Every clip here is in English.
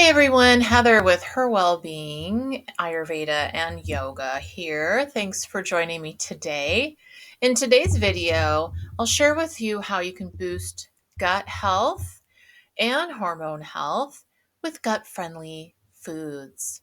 Hey everyone, Heather with Her Wellbeing, Ayurveda, and Yoga here. Thanks for joining me today. In today's video, I'll share with you how you can boost gut health and hormone health with gut friendly foods.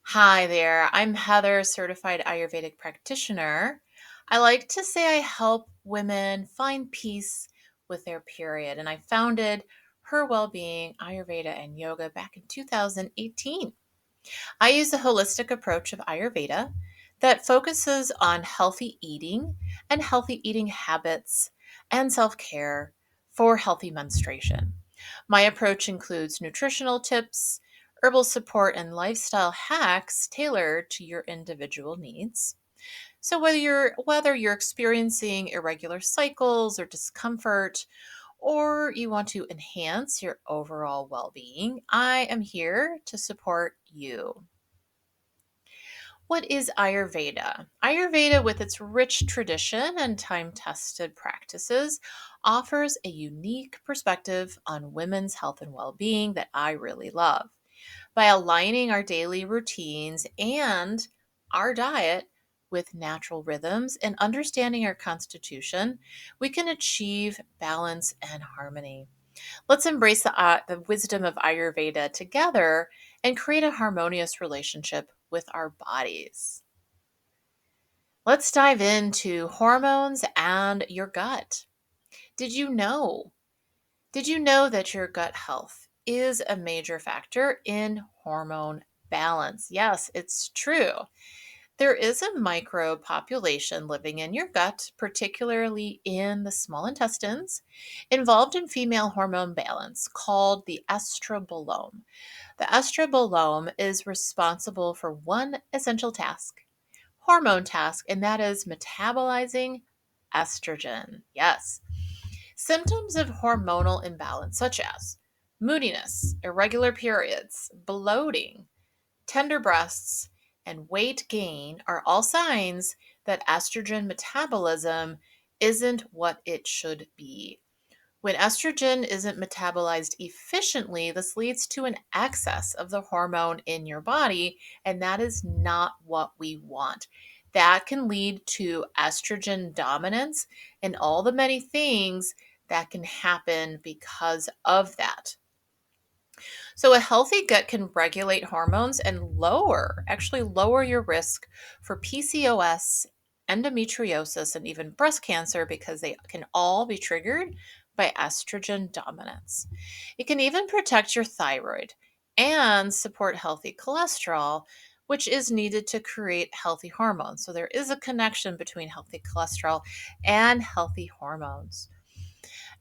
Hi there, I'm Heather, certified Ayurvedic practitioner. I like to say I help women find peace with their period, and I founded Her Wellbeing, Ayurveda, and Yoga back in 2018. I use a holistic approach of Ayurveda that focuses on healthy eating and healthy eating habits and self care for healthy menstruation. My approach includes nutritional tips, herbal support, and lifestyle hacks tailored to your individual needs. So whether you're experiencing irregular cycles or discomfort, or you want to enhance your overall well-being, I am here to support you. What is Ayurveda? Ayurveda, with its rich tradition and time tested practices, offers a unique perspective on women's health and well being that I really love. By aligning our daily routines and our diet with natural rhythms and understanding our constitution, we can achieve balance and harmony. Let's embrace the wisdom of Ayurveda together and create a harmonious relationship with our bodies. Let's dive into hormones and your gut. Did you know? Did you know that your gut health is a major factor in hormone balance? Yes, it's true. There is a microbe population living in your gut, particularly in the small intestines, involved in female hormone balance called the estrobolome. The estrobolome is responsible for one essential task, hormone task, and that is metabolizing estrogen. Yes. Symptoms of hormonal imbalance, such as moodiness, irregular periods, bloating, tender breasts, and weight gain, are all signs that estrogen metabolism isn't what it should be. When estrogen isn't metabolized efficiently, this leads to an excess of the hormone in your body, and that is not what we want. That can lead to estrogen dominance and all the many things that can happen because of that. So, a healthy gut can regulate hormones and actually lower your risk for PCOS, endometriosis, and even breast cancer because they can all be triggered by estrogen dominance. It can even protect your thyroid and support healthy cholesterol, which is needed to create healthy hormones. So, there is a connection between healthy cholesterol and healthy hormones.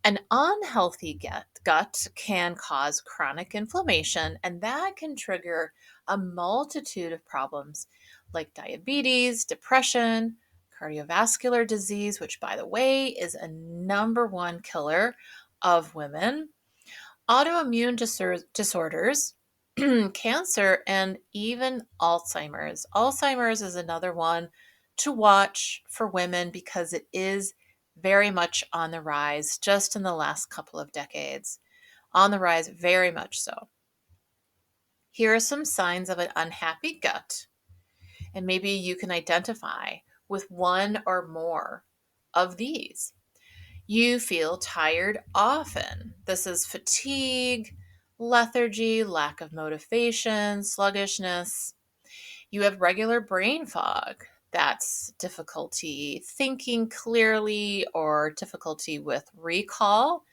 An unhealthy gut can cause chronic inflammation, and that can trigger a multitude of problems like diabetes, depression, cardiovascular disease, which, by the way, is a number one killer of women, autoimmune disorders, cancer, and even Alzheimer's. Alzheimer's is another one to watch for women because it is very much on the rise just in the last couple of decades. On the rise, very much so. Here are some signs of an unhappy gut, and maybe you can identify with one or more of these. You feel tired often. This is fatigue, lethargy, lack of motivation, sluggishness. You have regular brain fog. That's difficulty thinking clearly or difficulty with recall.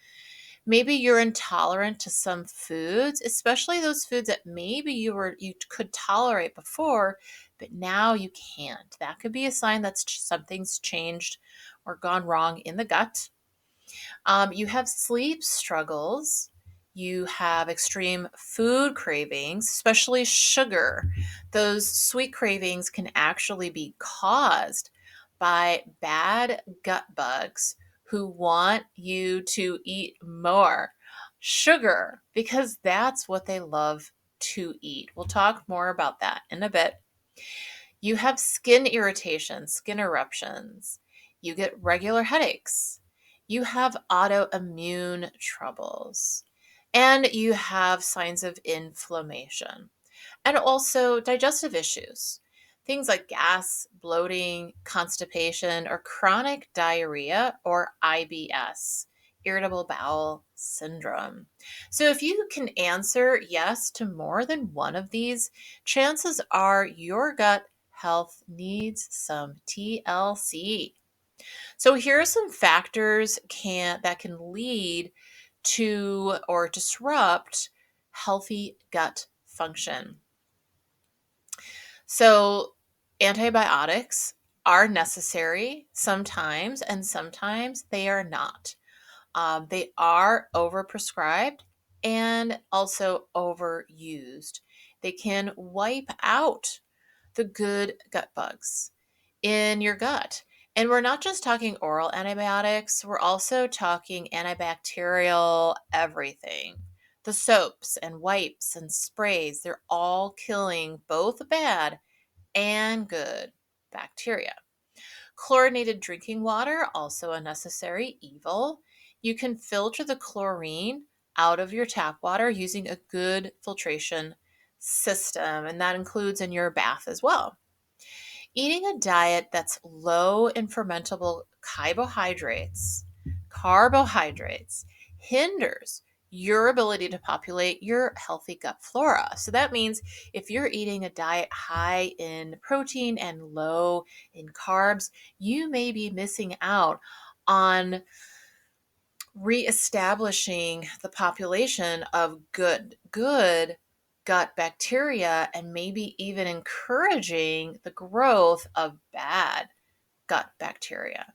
Maybe you're intolerant to some foods, especially those foods that maybe you could tolerate before, but now you can't. That could be a sign that something's changed or gone wrong in the gut. You have sleep struggles. You have extreme food cravings, especially sugar. Those sweet cravings can actually be caused by bad gut bugs who want you to eat more sugar because that's what they love to eat. We'll talk more about that in a bit. You have skin irritation, skin eruptions. You get regular headaches. You have autoimmune troubles. and you have signs of inflammation and also digestive issues. Things like gas, bloating, constipation, or chronic diarrhea or IBS, irritable bowel syndrome. So, if you can answer yes to more than one of these, chances are your gut health needs some TLC. So, here are some factors that can lead to or disrupt healthy gut function. So, antibiotics are necessary sometimes, and sometimes they are not. They are overprescribed and also overused. They can wipe out the good gut bugs in your gut. And we're not just talking oral antibiotics, we're also talking antibacterial everything. The soaps and wipes and sprays, they're all killing both bad and good bacteria. Chlorinated drinking water, also a necessary evil. You can filter the chlorine out of your tap water using a good filtration system, and that includes in your bath as well. Eating a diet that's low in fermentable carbohydrates hinders your ability to populate your healthy gut flora. So that means if you're eating a diet high in protein and low in carbs, you may be missing out on reestablishing the population of good gut bacteria and maybe even encouraging the growth of bad gut bacteria.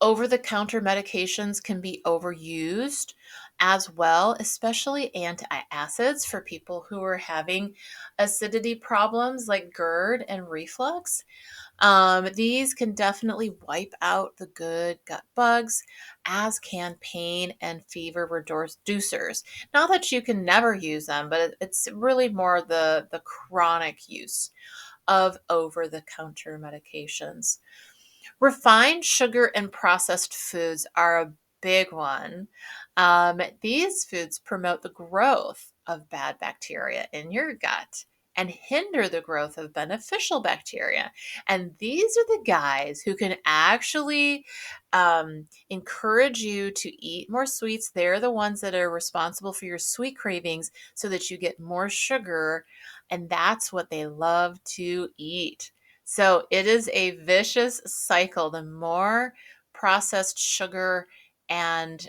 Over the counter medications can be overused as well, especially antacids for people who are having acidity problems like GERD and reflux. These can definitely wipe out the good gut bugs, as can pain and fever reducers. Not that you can never use them, but it's really more the chronic use of over the counter medications. Refined sugar and processed foods are a big one. These foods promote the growth of bad bacteria in your gut and hinder the growth of beneficial bacteria. And these are the guys who can actually encourage you to eat more sweets. They're the ones that are responsible for your sweet cravings so that you get more sugar. And that's what they love to eat. So it is a vicious cycle. The more processed sugar and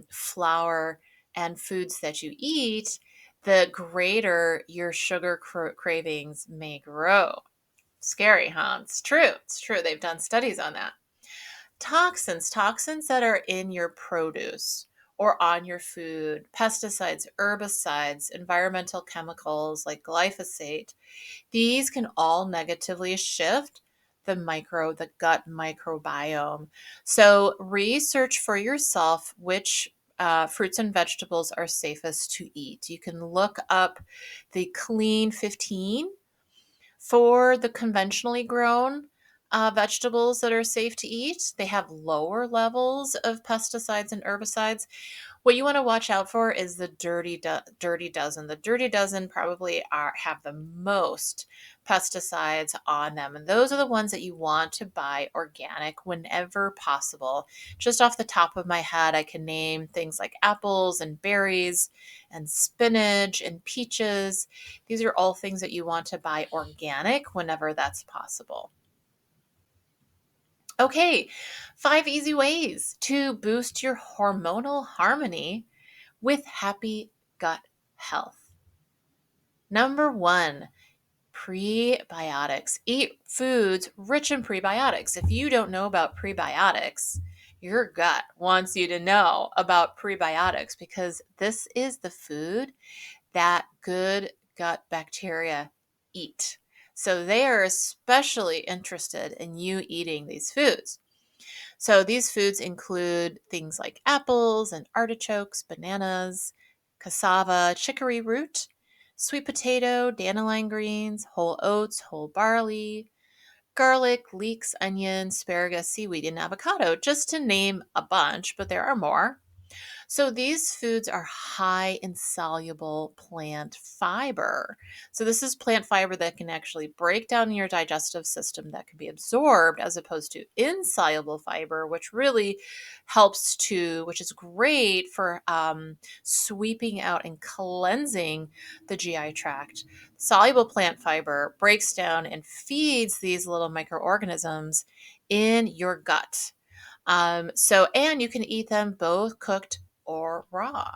flour and foods that you eat, the greater your sugar cravings may grow. Scary, huh? It's true. It's true. They've done studies on that. Toxins that are in your produce or on your food, pesticides, herbicides, environmental chemicals like glyphosate, these can all negatively shift the gut microbiome. So research for yourself which fruits and vegetables are safest to eat. You can look up the Clean 15 for the conventionally grown vegetables that are safe to eat. They have lower levels of pesticides and herbicides. What you want to watch out for is the dirty dozen. The dirty dozen probably have the most pesticides on them, and those are the ones that you want to buy organic whenever possible. Just off the top of my head, I can name things like apples and berries and spinach and peaches. These are all things that you want to buy organic whenever that's possible. Okay, 5 easy ways to boost your hormonal harmony with happy gut health. Number 1, prebiotics. Eat foods rich in prebiotics. If you don't know about prebiotics, your gut wants you to know about prebiotics because this is the food that good gut bacteria eat. So they are especially interested in you eating these foods. So these foods include things like apples and artichokes, bananas, cassava, chicory root, sweet potato, dandelion greens, whole oats, whole barley, garlic, leeks, onion, asparagus, seaweed, and avocado, just to name a bunch, but there are more. So these foods are high in soluble plant fiber. So this is plant fiber that can actually break down in your digestive system that can be absorbed as opposed to insoluble fiber, which really helps to, which is great for sweeping out and cleansing the GI tract. Soluble plant fiber breaks down and feeds these little microorganisms in your gut. And you can eat them both cooked or raw.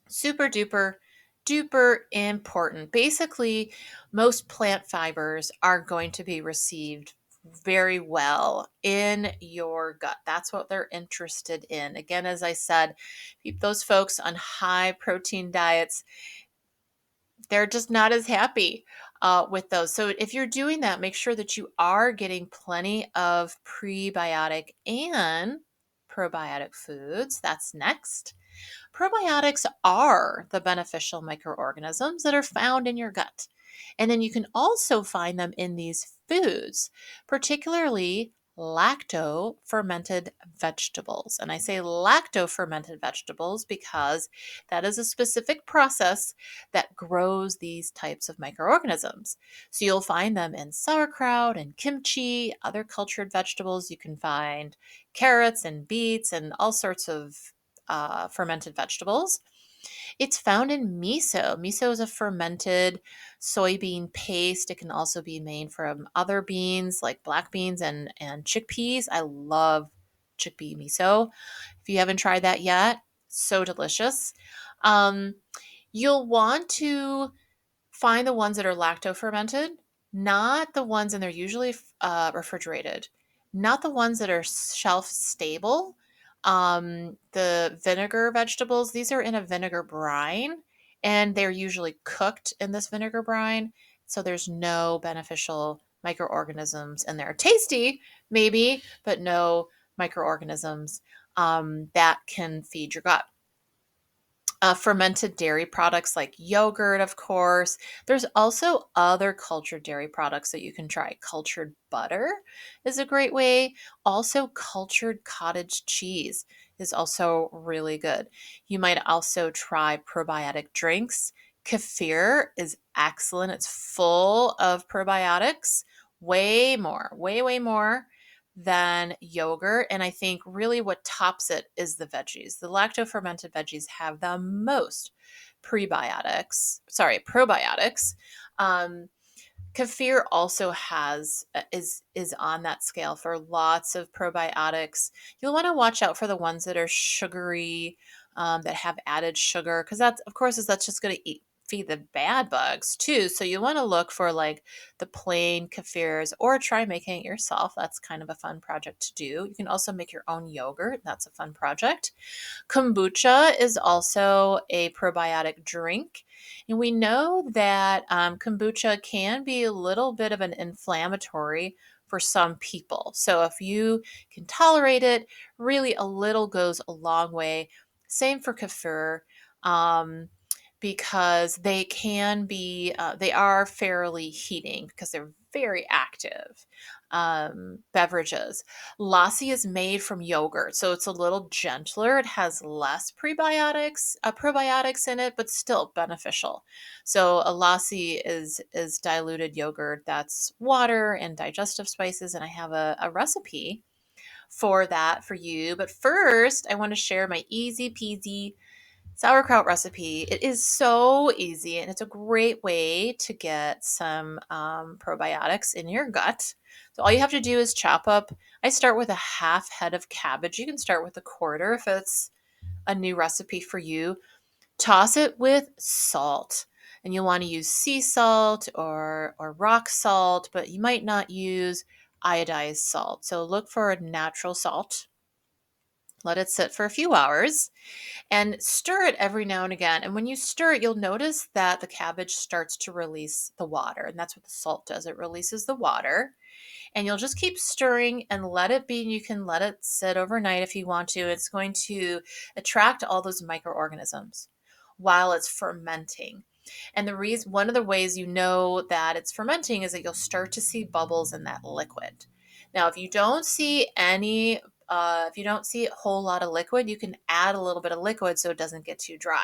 Super duper important. Basically, most plant fibers are going to be received very well in your gut. That's what they're interested in. Again, as I said, those folks on high protein diets, they're just not as happy with those. So if you're doing that, make sure that you are getting plenty of prebiotic and probiotic foods. That's next. Probiotics are the beneficial microorganisms that are found in your gut. And then you can also find them in these foods, particularly lacto fermented vegetables. And I say lacto fermented vegetables because that is a specific process that grows these types of microorganisms. So you'll find them in sauerkraut and kimchi, other cultured vegetables. You can find carrots and beets and all sorts of fermented vegetables. It's found in miso. Miso is a fermented soybean paste. It can also be made from other beans like black beans and chickpeas. I love chickpea miso. If you haven't tried that yet, so delicious. Um, you'll want to find the ones that are lacto fermented, not the ones, and they're usually refrigerated, not the ones that are shelf stable. The vinegar vegetables, these are in a vinegar brine, and they're usually cooked in this vinegar brine. So there's no beneficial microorganisms in there. Tasty, maybe, but no microorganisms that can feed your gut. Fermented dairy products like yogurt, of course. There's also other cultured dairy products that you can try. Cultured butter is a great way. Also, cultured cottage cheese is also really good. You might also try probiotic drinks. Kefir is excellent. It's full of probiotics, way more than yogurt. And I think really what tops it is the veggies. The lacto fermented veggies have the most probiotics. Um, Kefir also has is on that scale for lots of probiotics. You'll want to watch out for the ones that are sugary, that have added sugar, because that's of course that's just going to feed the bad bugs too. So you want to look for like the plain kefirs or try making it yourself. That's kind of a fun project to do. You can also make your own yogurt. That's a fun project. Kombucha is also a probiotic drink. And we know that kombucha can be a little bit of an inflammatory for some people. So if you can tolerate it, really a little goes a long way. Same for kefir. Because they can be, they are fairly heating because they're very active beverages. Lassi is made from yogurt, so it's a little gentler. It has less probiotics in it, but still beneficial. So a lassi is diluted yogurt that's water and digestive spices, and I have a recipe for that for you. But first, I want to share my easy peasy sauerkraut recipe. It is so easy and it's a great way to get some probiotics in your gut. So all you have to do is chop up. I start with a half head of cabbage. You can start with a quarter if it's a new recipe for you. Toss it with salt. And you'll want to use sea salt or rock salt, but you might not use iodized salt. So look for a natural salt. Let it sit for a few hours and stir it every now and again. And when you stir it, you'll notice that the cabbage starts to release the water. And that's what the salt does. It releases the water. And you'll just keep stirring and let it be. You can let it sit overnight if you want to. It's going to attract all those microorganisms while it's fermenting. And one of the ways you know that it's fermenting is that you'll start to see bubbles in that liquid. Now, if you don't see any if you don't see a whole lot of liquid, you can add a little bit of liquid so it doesn't get too dry.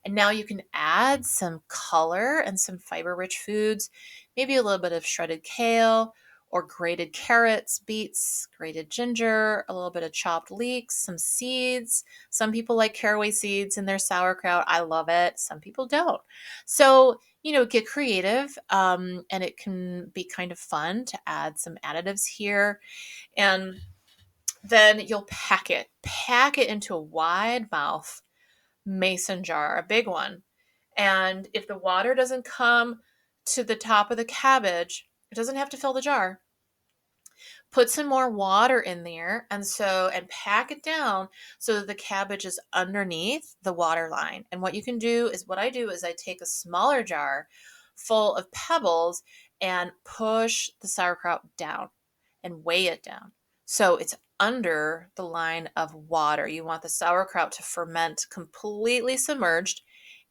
And now you can add some color and some fiber-rich foods, maybe a little bit of shredded kale or grated carrots, beets, grated ginger, a little bit of chopped leeks, some seeds. Some people like caraway seeds in their sauerkraut. I love it. Some people don't. So, get creative, and it can be kind of fun to add some additives here. And then you'll pack it into a wide mouth mason jar, a big one. And if the water doesn't come to the top of the cabbage, it doesn't have to fill the jar. Put some more water in there and pack it down so that the cabbage is underneath the water line. And what I do is I take a smaller jar full of pebbles and push the sauerkraut down and weigh it down. So it's under the line of water. You want the sauerkraut to ferment completely submerged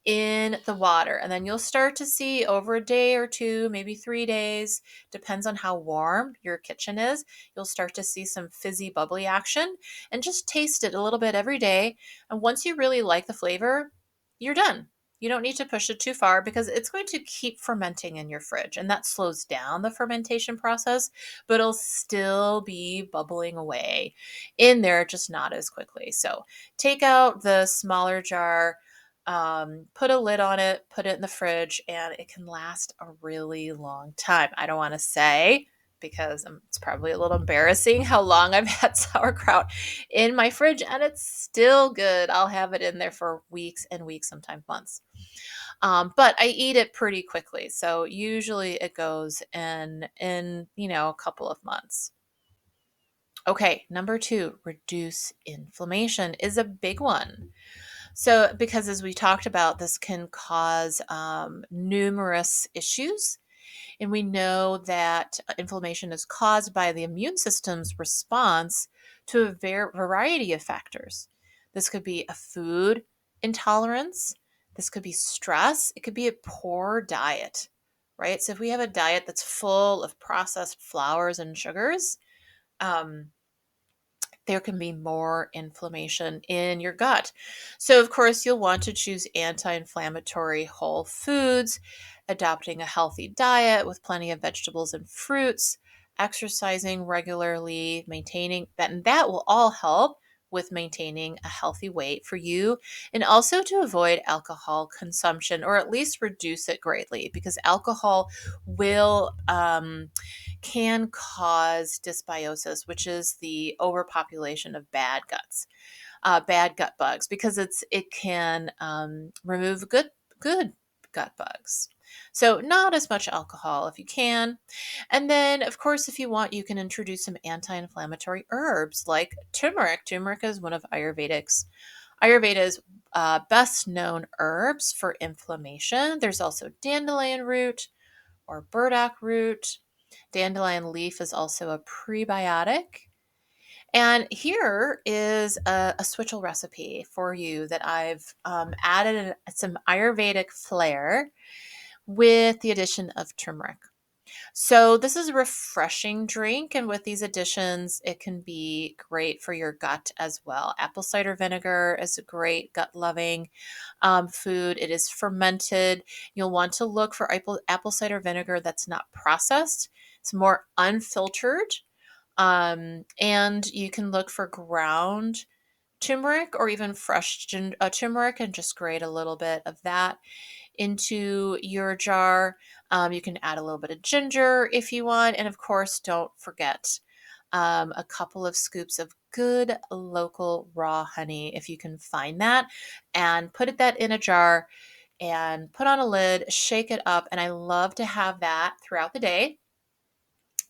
in the water. And then you'll start to see over a day or two, maybe 3 days, depends on how warm your kitchen is. You'll start to see some fizzy, bubbly action, and just taste it a little bit every day. And once you really like the flavor, you're done. You don't need to push it too far because it's going to keep fermenting in your fridge, and that slows down the fermentation process, but it'll still be bubbling away in there, just not as quickly. So take out the smaller jar, put a lid on it, put it in the fridge, and it can last a really long time. I don't want to say, because it's probably a little embarrassing how long I've had sauerkraut in my fridge, and it's still good. I'll have it in there for weeks and weeks, sometimes months. But I eat it pretty quickly, so usually it goes in a couple of months. Okay, number 2, reduce inflammation is a big one. So, because as we talked about, this can cause numerous issues. And we know that inflammation is caused by the immune system's response to a variety of factors. This could be a food intolerance, this could be stress, it could be a poor diet, right? So, if we have a diet that's full of processed flours and sugars, um, there can be more inflammation in your gut. So, of course, you'll want to choose anti inflammatory whole foods, adopting a healthy diet with plenty of vegetables and fruits, exercising regularly, maintaining that, and that will all help with maintaining a healthy weight for you, and also to avoid alcohol consumption, or at least reduce it greatly, because alcohol will can cause dysbiosis, which is the overpopulation of bad gut bugs, because it can remove good gut bugs. So not as much alcohol if you can. And then, of course, if you want, you can introduce some anti-inflammatory herbs like turmeric. Turmeric is one of Ayurveda's best known herbs for inflammation. There's also dandelion root or burdock root. Dandelion leaf is also a prebiotic. And here is a switchel recipe for you that I've added some Ayurvedic flair with the addition of turmeric. So this is a refreshing drink, and with these additions, it can be great for your gut as well. Apple cider vinegar is a great gut-loving food. It is fermented. You'll want to look for apple cider vinegar that's not processed. It's more unfiltered. And you can look for ground turmeric or even fresh turmeric, and just grate a little bit of that into your jar. You can add a little bit of ginger if you want. And of course, don't forget a couple of scoops of good local raw honey if you can find that, and put that in a jar and put on a lid, shake it up. And I love to have that throughout the day.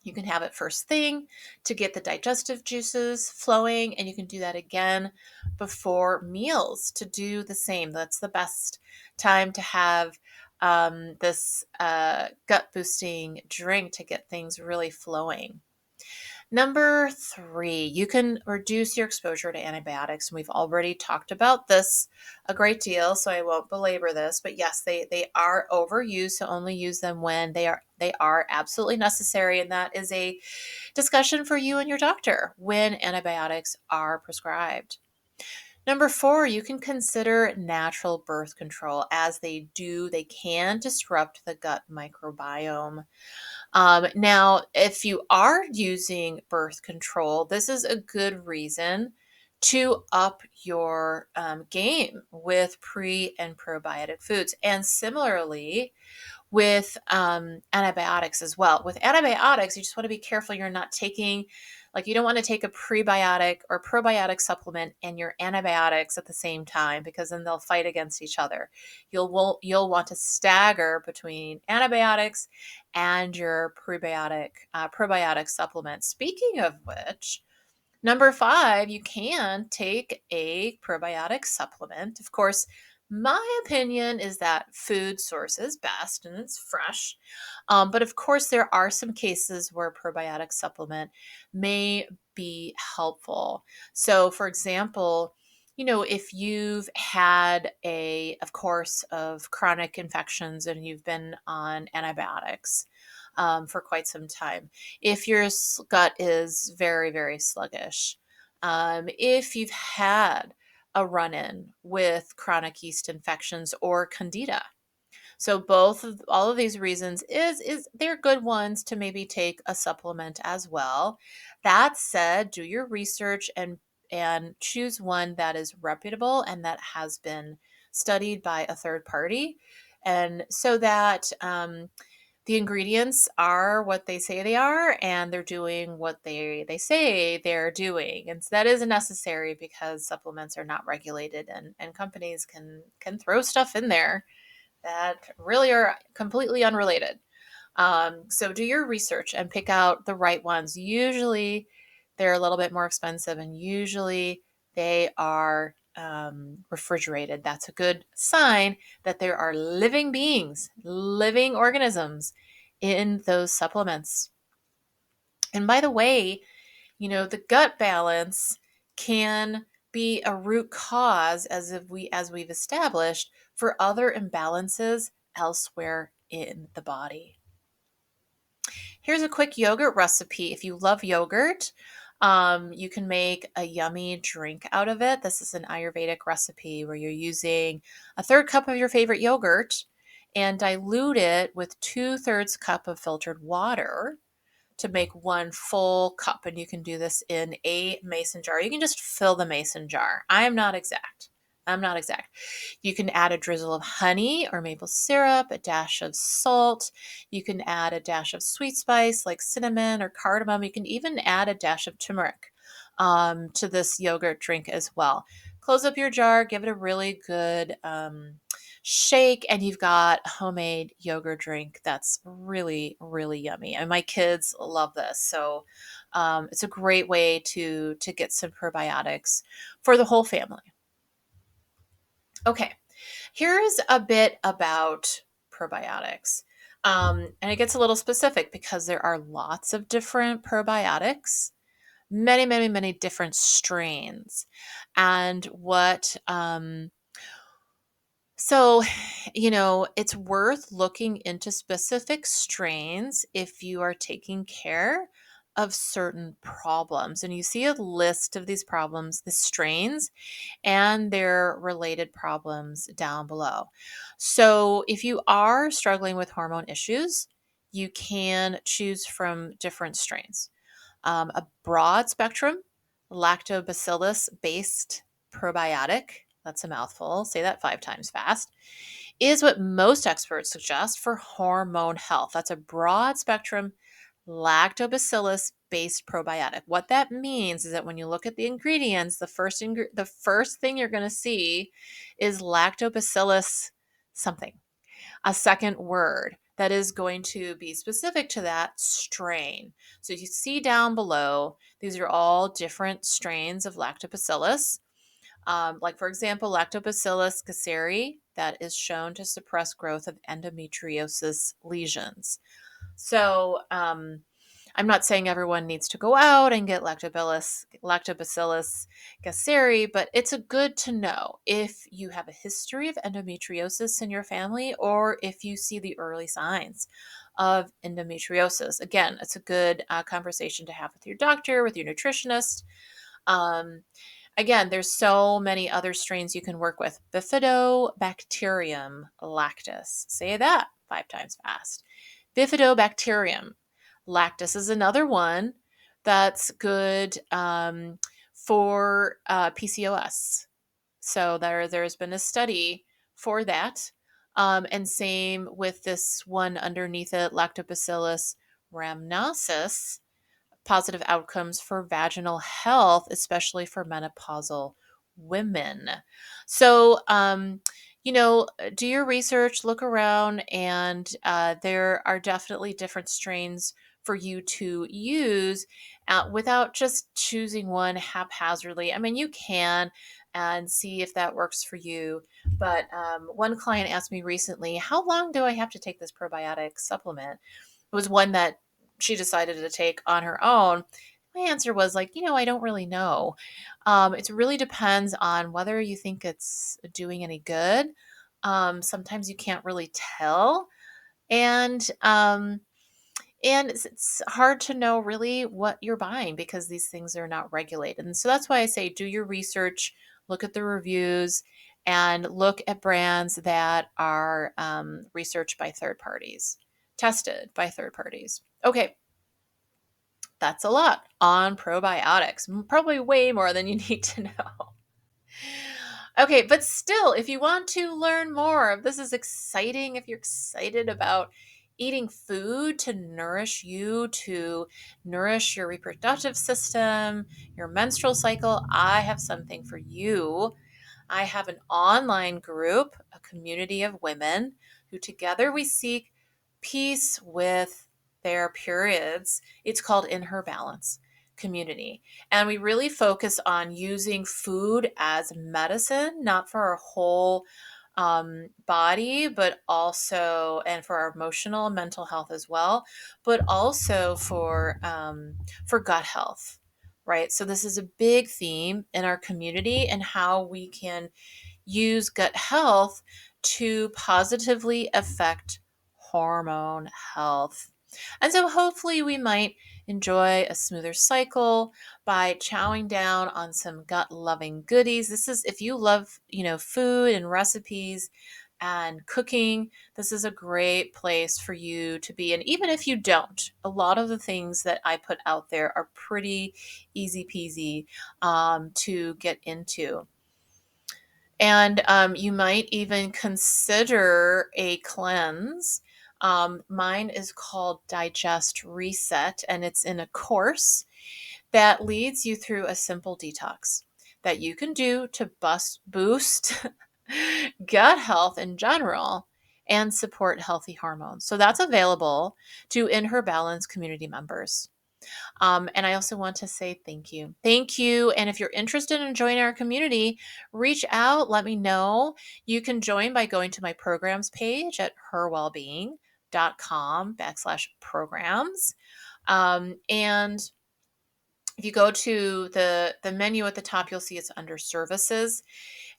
You can have it first thing to get the digestive juices flowing, and you can do that again before meals to do the same. That's the best time to have this gut boosting drink to get things really flowing. Number three, you can reduce your exposure to antibiotics. And we've already talked about this a great deal, so I won't belabor this. But yes, they are overused, so only use them when they are absolutely necessary. And that is a discussion for you and your doctor when antibiotics are prescribed. Number four, you can consider natural birth control as they can disrupt the gut microbiome. Now, if you are using birth control, this is a good reason to up your game with pre and probiotic foods. And similarly, with antibiotics as well. With antibiotics, you just want to be careful you're not taking, like, you don't want to take a prebiotic or probiotic supplement and your antibiotics at the same time because then they'll fight against each other. You'll want to stagger between antibiotics and your probiotic supplement. Speaking of which, number five, you can take a probiotic supplement. Of course, my opinion is that food source is best and it's fresh. But of course, there are some cases where probiotic supplement may be helpful. So, for example, if you've had of course, of chronic infections and you've been on antibiotics for quite some time, if your gut is very, very sluggish, if you've had a run in with chronic yeast infections or candida. So all of these reasons is they're good ones to maybe take a supplement as well. That said, do your research and choose one that is reputable and that has been studied by a third party, and so that the ingredients are what they say they are and they're doing what they say they're doing. And so that is necessary because supplements are not regulated, and companies can throw stuff in there that really are completely unrelated. So do your research and pick out the right ones. Usually they're a little bit more expensive and usually they are refrigerated. That's a good sign that there are living beings, living organisms in those supplements. And by the way, the gut balance can be a root cause, as we've established, for other imbalances elsewhere in the body. Here's a quick yogurt recipe. If you love yogurt, you can make a yummy drink out of it. This is an Ayurvedic recipe where you're using a third cup of your favorite yogurt and dilute it with 2/3 cup of filtered water to make one full cup. And you can do this in a mason jar. You can just fill the mason jar. I'm not exact. You can add a drizzle of honey or maple syrup, a dash of salt. You can add a dash of sweet spice like cinnamon or cardamom. You can even add a dash of turmeric to this yogurt drink as well. Close up your jar, give it a really good shake, and you've got a homemade yogurt drink that's really, really yummy. And my kids love this. So it's a great way to get some probiotics for the whole family. Okay, here's a bit about probiotics. And it gets a little specific because there are lots of different probiotics, many, many, many different strains. And so, it's worth looking into specific strains if you are taking care of certain problems. And you see a list of these problems, the strains, and their related problems down below. So, if you are struggling with hormone issues, you can choose from different strains. A broad spectrum lactobacillus based probiotic, that's a mouthful, say that 5 times fast, is what most experts suggest for hormone health. That's a broad spectrum lactobacillus based probiotic. What that means is that when you look at the ingredients, the first thing you're going to see is lactobacillus something, a second word that is going to be specific to that strain. So you see down below, these are all different strains of lactobacillus. Like, for example, Lactobacillus gasseri, that is shown to suppress growth of endometriosis lesions. So, I'm not saying everyone needs to go out and get lactobacillus gasseri, but it's a good to know if you have a history of endometriosis in your family or if you see the early signs of endometriosis. Again, it's a good conversation to have with your doctor, with your nutritionist. Um, Again, there's so many other strains you can work with. Bifidobacterium lactis. Say that 5 times fast. Bifidobacterium lactis is another one that's good for PCOS. So there's been a study for that. And same with this one underneath it, Lactobacillus rhamnosus, positive outcomes for vaginal health, especially for menopausal women. So, do your research, look around, and there are definitely different strains for you to use without just choosing one haphazardly. I mean, you can and see if that works for you. But one client asked me recently, how long do I have to take this probiotic supplement? It was one that she decided to take on her own. My answer was like, I don't really know. It really depends on whether you think it's doing any good. Sometimes you can't really tell, and it's hard to know really what you're buying because these things are not regulated. And so that's why I say do your research, look at the reviews, and look at brands that are researched by third parties, tested by third parties. Okay, that's a lot on probiotics, probably way more than you need to know. Okay, but still, if you want to learn more, if this is exciting, if you're excited about eating food to nourish you, to nourish your reproductive system, your menstrual cycle, I have something for you. I have an online group, a community of women who together we seek peace with their periods. It's called In Her Balance Community. And we really focus on using food as medicine, not for our whole body, but also, and for our emotional and mental health as well, but also for gut health. Right. So, this is a big theme in our community and how we can use gut health to positively affect hormone health. And so hopefully we might enjoy a smoother cycle by chowing down on some gut loving goodies. This is if you love, food and recipes and cooking, this is a great place for you to be. And even if you don't, a lot of the things that I put out there are pretty easy peasy to get into. And you might even consider a cleanse. Mine is called Digest Reset, and it's in a course that leads you through a simple detox that you can do to boost gut health in general and support healthy hormones. So that's available to In Her Balance community members. And I also want to say thank you. Thank you. And if you're interested in joining our community, reach out, let me know. You can join by going to my programs page at herwellbeing.com/programs. And if you go to the menu at the top, you'll see it's under services.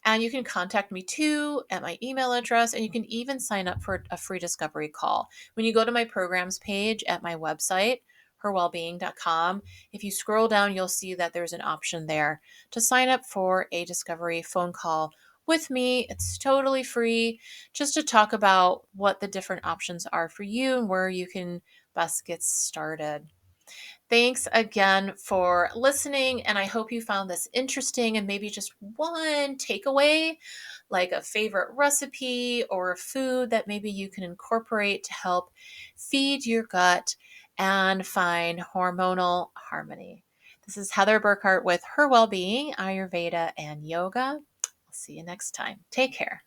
And you can contact me too at my email address, and you can even sign up for a free discovery call. When you go to my programs page at my website, herwellbeing.com, if you scroll down, you'll see that there's an option there to sign up for a discovery phone call with me. It's totally free, just to talk about what the different options are for you and where you can best get started. Thanks again for listening, and I hope you found this interesting and maybe just one takeaway, like a favorite recipe or a food that maybe you can incorporate to help feed your gut and find hormonal harmony. This is Heather Burkart with Her Wellbeing, Ayurveda, and Yoga. I'll see you next time. Take care.